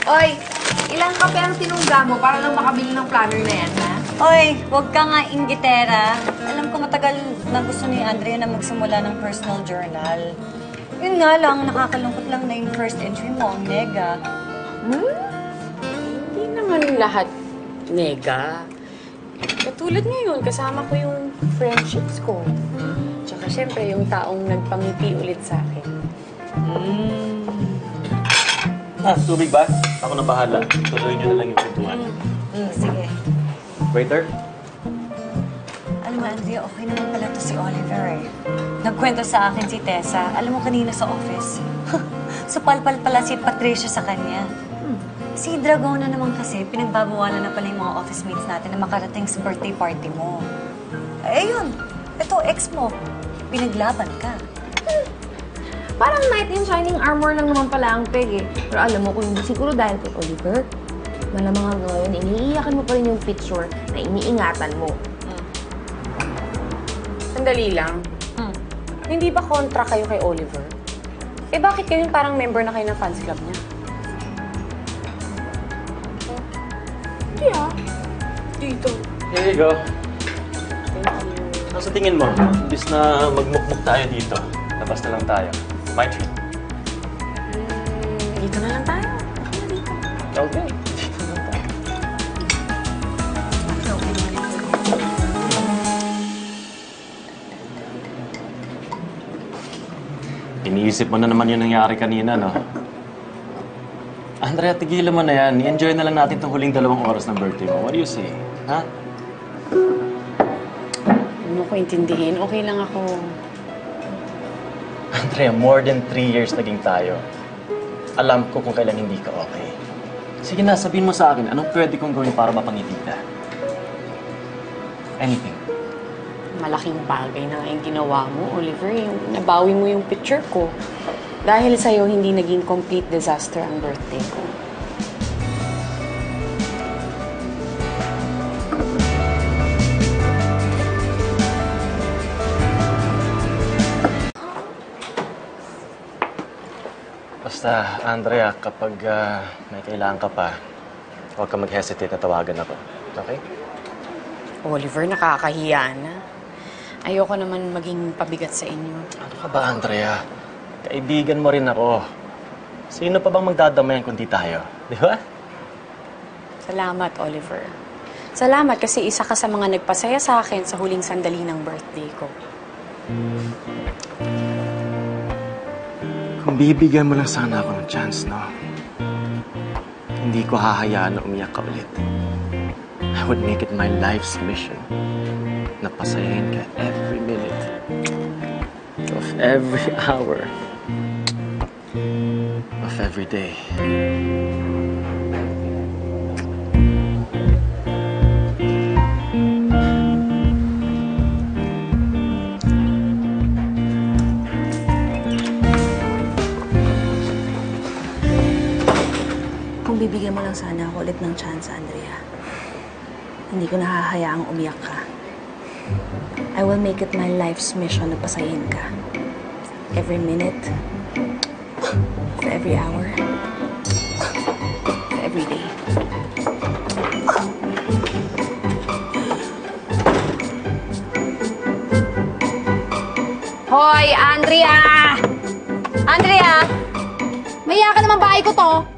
Oy, ilang kape ang tinungga mo para lang makabili ng planner na yan, ha? Oy, huwag ka nga inggitera. Alam ko matagal na gusto ni Andrea na magsimula ng personal journal. Yun nga lang, nakakalungkot lang na yung first entry mo, ang nega. Hindi naman lahat nega. Katulad ngayon, kasama ko yung friendships ko. Tsaka syempre, yung taong nagpangiti ulit sa akin. Tubig ba? Ako na bahala. Tuloy nyo na lang yung pintuan. Sige. Waiter? Alam mo, Andrea, okay naman pala to si Oliver eh. Nagkwento sa akin si Tessa. Alam mo, kanina sa office. Supalpal pala si Patricia sa kanya. Si Dragona naman kasi, pinagbabawalan na pala yung mga office mates natin na makarating sa birthday party mo. Eh yun, ito, ex mo. Pinaglaban ka. Parang knight in shining armor lang naman pala ang peg eh. Pero alam mo, kung hindi siguro dahil kay Oliver, malamang hanggang ngayon, iniiyakan mo pa rin yung picture na iniingatan mo. Sandali lang. Hindi ba kontra kayo kay Oliver? Eh bakit kayo parang member na kayo ng fans club niya? Hindi Dito. Here you go. Thank you. Ano sa tingin mo? Imbis na magmukmuk tayo dito, labas na lang tayo. My treat. Dito na lang tayo. Ako na dito. Okay. Dito na tayo. Iniisip mo na naman yung nangyari kanina, no? Andrea, tigilan mo na yan. I-enjoy na lang natin itong huling 2 oras ng birthday mo. What do you say? Ha? Ano ko intindihin? Okay lang ako. Andrea, more than 3 years naging tayo. Alam ko kung kailan hindi ka okay. Sige na, sabihin mo sa akin, anong pwede kong gawin para mapangiti ka? Anything. Malaking bagay na nga yung ginawa mo, Oliver. Yung nabawi mo yung picture ko. Dahil sa'yo, hindi naging complete disaster ang birthday ko. Basta, Andrea, kapag may kailangan ka pa, huwag ka mag-hesitate na tawagan ako. Okay? Oliver, nakakahiya na. Ayoko naman maging pabigat sa inyo. Ano ka ba, Andrea? Kaibigan mo rin ako. Sino pa bang magdadamayan kundi tayo? Di ba? Salamat, Oliver. Salamat kasi isa ka sa mga nagpasaya sa akin sa huling sandali ng birthday ko. Kung bibigyan mo lang sana ako ng chance, no? Hindi ko hahayaan na umiyak ka ulit. I would make it my life's mission na pasayahin ka every minute of every hour of every day. Kung bibigyan mo lang sana ako ulit ng chance, Andrea, hindi ko nahahayaang umiyak ka. I will make it my life's mission na pasayin ka. Every minute, for every hour, for every day. Hoy, Andrea! Andrea! Maya ka naman bahay ko to.